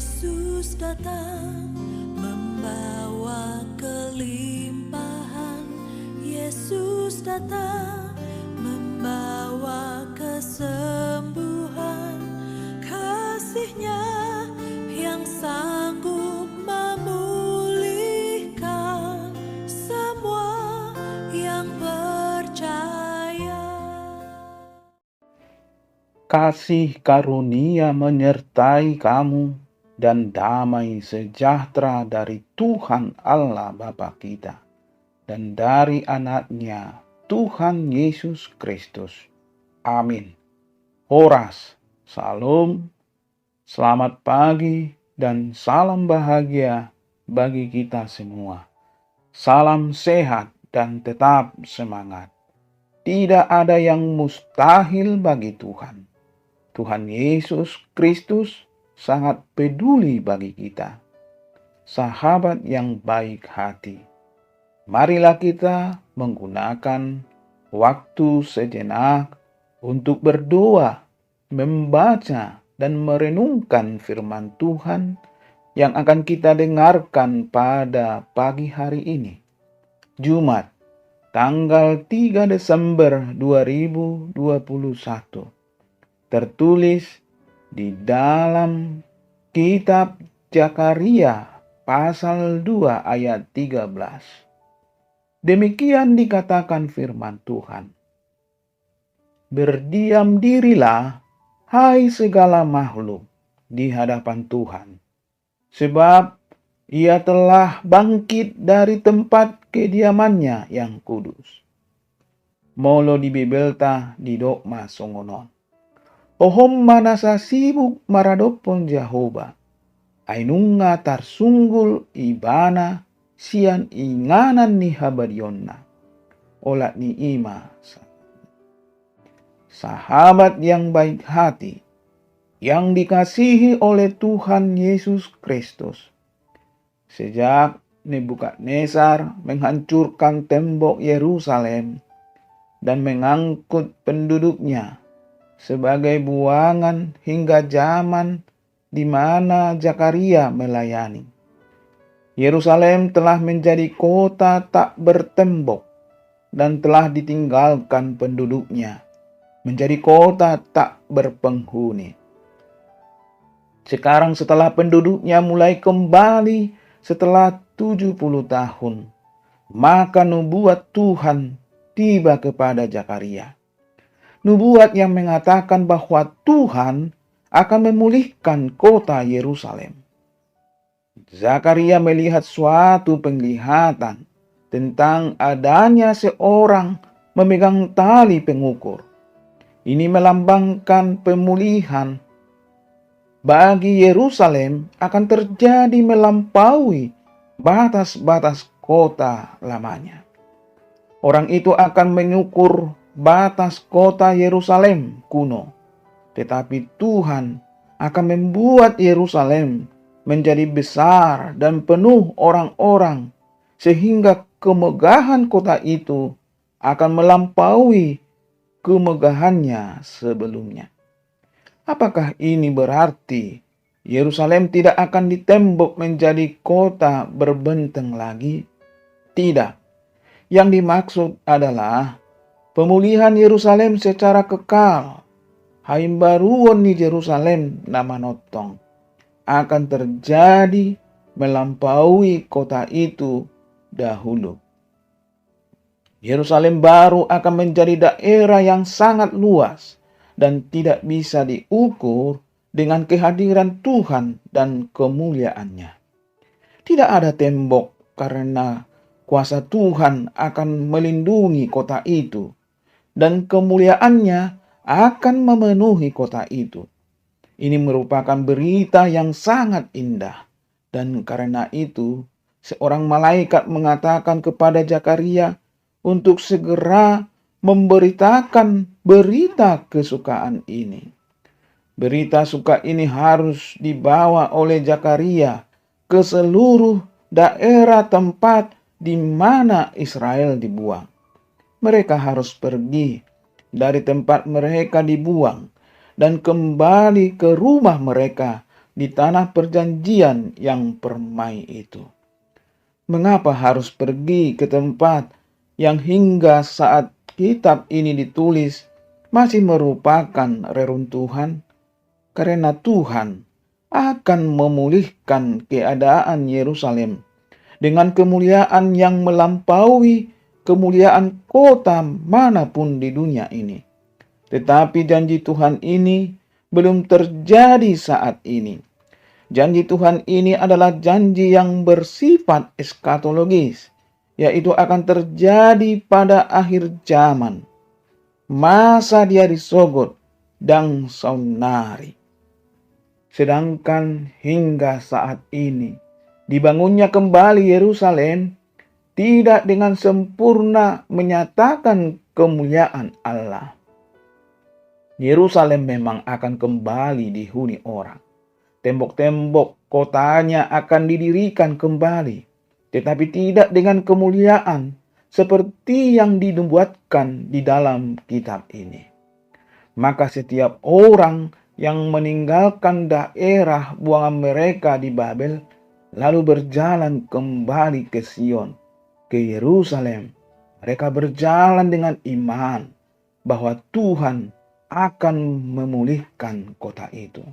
Yesus datang membawa kelimpahan. Yesus datang membawa kesembuhan. Kasih-Nya yang sanggup memulihkan semua yang percaya. Kasih karunia menyertai kamu dan damai sejahtera dari Tuhan Allah Bapa kita dan dari Anak-Nya Tuhan Yesus Kristus. Amin. Horas, Salam, selamat pagi dan salam bahagia bagi kita semua. Salam sehat dan tetap semangat. Tidak ada yang mustahil bagi Tuhan. Tuhan Yesus Kristus sangat peduli bagi kita. Sahabat yang baik hati, marilah kita menggunakan waktu sejenak untuk berdoa, membaca, dan merenungkan firman Tuhan yang akan kita dengarkan pada pagi hari ini. Jumat, tanggal 3 Desember 2021. Tertulis di dalam kitab Zakaria pasal 2 ayat 13. Demikian dikatakan firman Tuhan. Berdiam dirilah, hai segala makhluk, di hadapan Tuhan, sebab Ia telah bangkit dari tempat kediamannya yang kudus. Molo di Bibelta di Dokma Songonon. Ohom manasa sibuk maradopon Jehovah. Ainunga tarsunggul ibana sian inganan ni habarionna. Olat ni ima. Sahabat yang baik hati, yang dikasihi oleh Tuhan Yesus Kristus. Sejak Nebukadnezar menghancurkan tembok Yerusalem dan mengangkut penduduknya sebagai buangan hingga zaman di mana Zakaria melayani. Yerusalem telah menjadi kota tak bertembok dan telah ditinggalkan penduduknya, menjadi kota tak berpenghuni. Sekarang setelah penduduknya mulai kembali setelah 70 tahun, maka nubuat Tuhan tiba kepada Zakaria. Nubuat yang mengatakan bahwa Tuhan akan memulihkan kota Yerusalem. Zakaria melihat suatu penglihatan tentang adanya seorang memegang tali pengukur. Ini melambangkan pemulihan bagi Yerusalem akan terjadi melampaui batas-batas kota lamanya. Orang itu akan mengukur batas kota Yerusalem kuno, tetapi Tuhan akan membuat Yerusalem menjadi besar dan penuh orang-orang, sehingga kemegahan kota itu akan melampaui kemegahannya sebelumnya. Apakah ini berarti Yerusalem tidak akan ditembok menjadi kota berbenteng lagi? Tidak. Yang dimaksud adalah pemulihan Yerusalem secara kekal. Haimbaruon di Yerusalem nama notong akan terjadi melampaui kota itu dahulu. Yerusalem baru akan menjadi daerah yang sangat luas dan tidak bisa diukur dengan kehadiran Tuhan dan kemuliaannya. Tidak ada tembok karena kuasa Tuhan akan melindungi kota itu dan kemuliaannya akan memenuhi kota itu. Ini merupakan berita yang sangat indah, dan karena itu seorang malaikat mengatakan kepada Zakaria untuk segera memberitakan berita kesukaan ini. Berita suka ini harus dibawa oleh Zakaria ke seluruh daerah tempat di mana Israel dibuang. Mereka harus pergi dari tempat mereka dibuang dan kembali ke rumah mereka di tanah perjanjian yang permai itu. Mengapa harus pergi ke tempat yang hingga saat kitab ini ditulis masih merupakan reruntuhan? Karena Tuhan akan memulihkan keadaan Yerusalem dengan kemuliaan yang melampaui kemuliaan kota manapun di dunia ini. Tetapi janji Tuhan ini belum terjadi saat ini. Janji Tuhan ini adalah janji yang bersifat eskatologis, yaitu akan terjadi pada akhir zaman, masa dia disogot dan saunari. Sedangkan hingga saat ini, dibangunnya kembali Yerusalem tidak dengan sempurna menyatakan kemuliaan Allah. Yerusalem memang akan kembali dihuni orang. Tembok-tembok kotanya akan didirikan kembali, tetapi tidak dengan kemuliaan seperti yang dinubuatkan di dalam kitab ini. Maka setiap orang yang meninggalkan daerah buangan mereka di Babel, lalu berjalan kembali ke Sion, ke Yerusalem. Mereka berjalan dengan iman bahwa Tuhan akan memulihkan kota itu.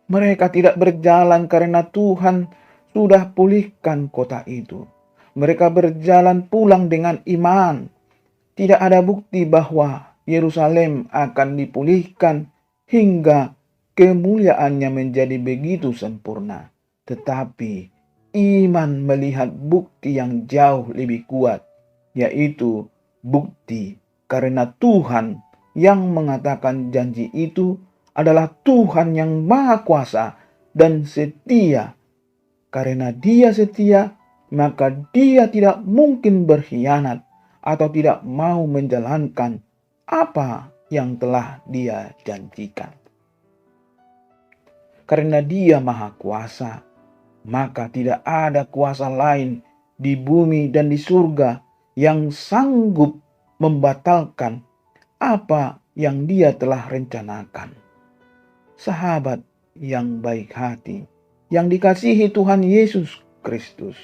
Mereka tidak berjalan karena Tuhan sudah pulihkan kota itu. Mereka berjalan pulang dengan iman. Tidak ada bukti bahwa Yerusalem akan dipulihkan hingga kemuliaannya menjadi begitu sempurna. Tetapi iman melihat bukti yang jauh lebih kuat, yaitu bukti karena Tuhan yang mengatakan janji itu adalah Tuhan yang Maha Kuasa dan setia. Karena Dia setia, maka Dia tidak mungkin berkhianat atau tidak mau menjalankan apa yang telah Dia janjikan. Karena Dia Maha Kuasa, maka tidak ada kuasa lain di bumi dan di surga yang sanggup membatalkan apa yang Dia telah rencanakan. Sahabat yang baik hati, yang dikasihi Tuhan Yesus Kristus,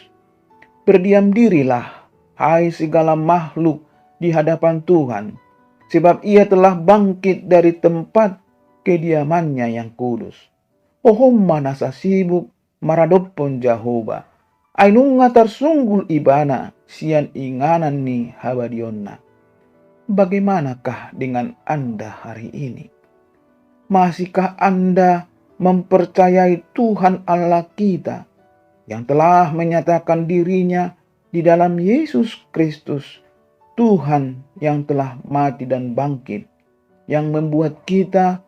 berdiam dirilah, hai segala makhluk di hadapan Tuhan, sebab Ia telah bangkit dari tempat kediamannya yang kudus. Ohom manasa sibuk maradopon Jehovah, ainunga tersunggul ibana, sian inganan ni habadionna. Bagaimanakah dengan Anda hari ini? Masihkah Anda mempercayai Tuhan Allah kita yang telah menyatakan dirinya di dalam Yesus Kristus, Tuhan yang telah mati dan bangkit, yang membuat kita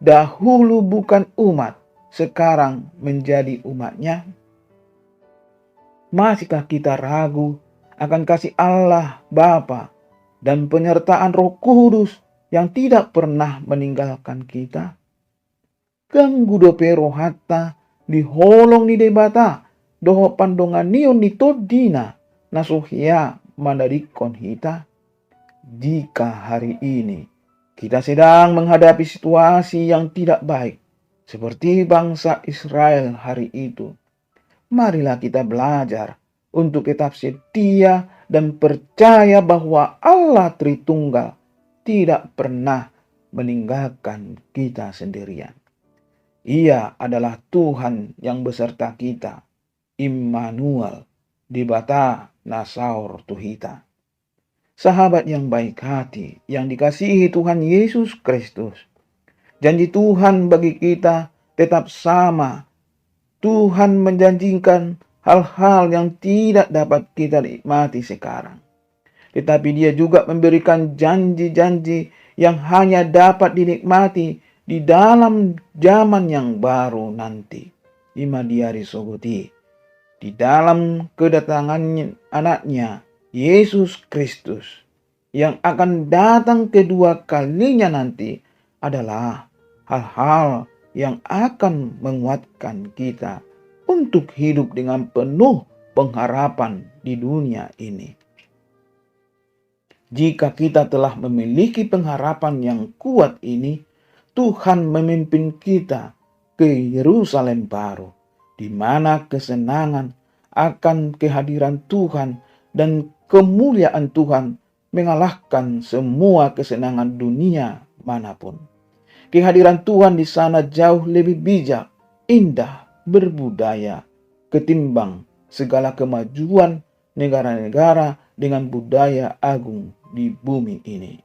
dahulu bukan umat, sekarang menjadi umat-Nya? Masihkah kita ragu akan kasih Allah Bapa dan penyertaan Roh Kudus yang tidak pernah meninggalkan kita? Ganggu dope rohata di holong ni debata doho pandongan nion ni todina nasuhia mandarikon hita. Jika hari ini kita sedang menghadapi situasi yang tidak baik seperti bangsa Israel hari itu, marilah kita belajar untuk tetap setia dan percaya bahwa Allah Tritunggal tidak pernah meninggalkan kita sendirian. Ia adalah Tuhan yang beserta kita, Immanuel, di bata nasaur tuhita. Sahabat yang baik hati, yang dikasihi Tuhan Yesus Kristus, janji Tuhan bagi kita tetap sama. Tuhan menjanjikan hal-hal yang tidak dapat kita nikmati sekarang. Tetapi Dia juga memberikan janji-janji yang hanya dapat dinikmati di dalam zaman yang baru nanti. Imadiari sogoti. Di dalam kedatangan anaknya, Yesus Kristus, yang akan datang kedua kalinya nanti, adalah hal-hal yang akan menguatkan kita untuk hidup dengan penuh pengharapan di dunia ini. Jika kita telah memiliki pengharapan yang kuat ini, Tuhan memimpin kita ke Yerusalem baru, di mana kesenangan akan kehadiran Tuhan dan kemuliaan Tuhan mengalahkan semua kesenangan dunia manapun. Kehadiran Tuhan di sana jauh lebih bijak, indah, berbudaya ketimbang segala kemajuan negara-negara dengan budaya agung di bumi ini.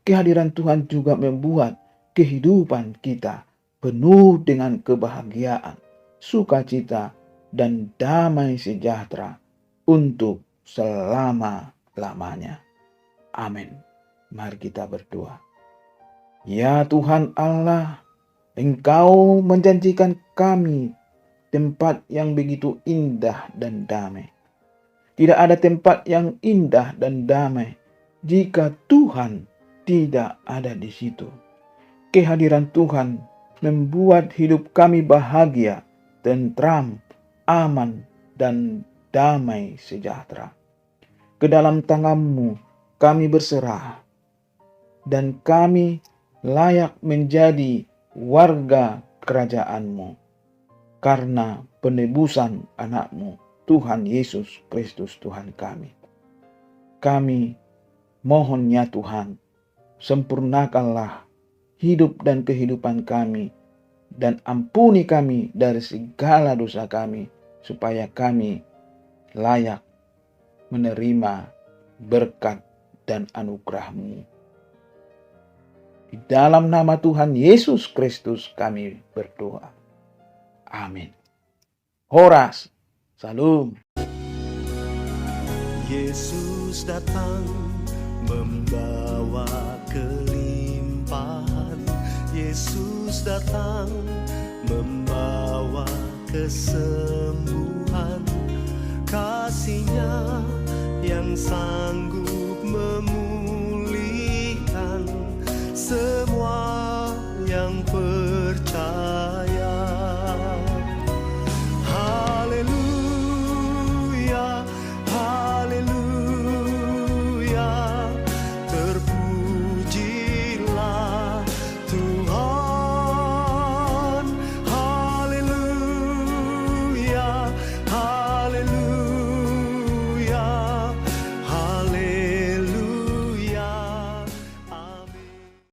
Kehadiran Tuhan juga membuat kehidupan kita penuh dengan kebahagiaan, sukacita, dan damai sejahtera untuk selama-lamanya. Amin. Mari kita berdoa. Ya Tuhan Allah, Engkau menjanjikan kami tempat yang begitu indah dan damai. Tidak ada tempat yang indah dan damai jika Tuhan tidak ada di situ. Kehadiran Tuhan membuat hidup kami bahagia, tentram, aman, dan damai sejahtera. Ke dalam tangan-Mu kami berserah, dan kami layak menjadi warga kerajaan-Mu karena penebusan anak-Mu, Tuhan Yesus Kristus Tuhan kami. Kami mohon ya Tuhan, sempurnakanlah hidup dan kehidupan kami, dan ampuni kami dari segala dosa kami, supaya kami layak menerima berkat dan anugerah-Mu. Di dalam nama Tuhan Yesus Kristus kami berdoa. Amin. Horas, Salam. Yesus datang membawa kelimpahan. Yesus datang membawa kesembuhan. Kasih-Nya yang sanggup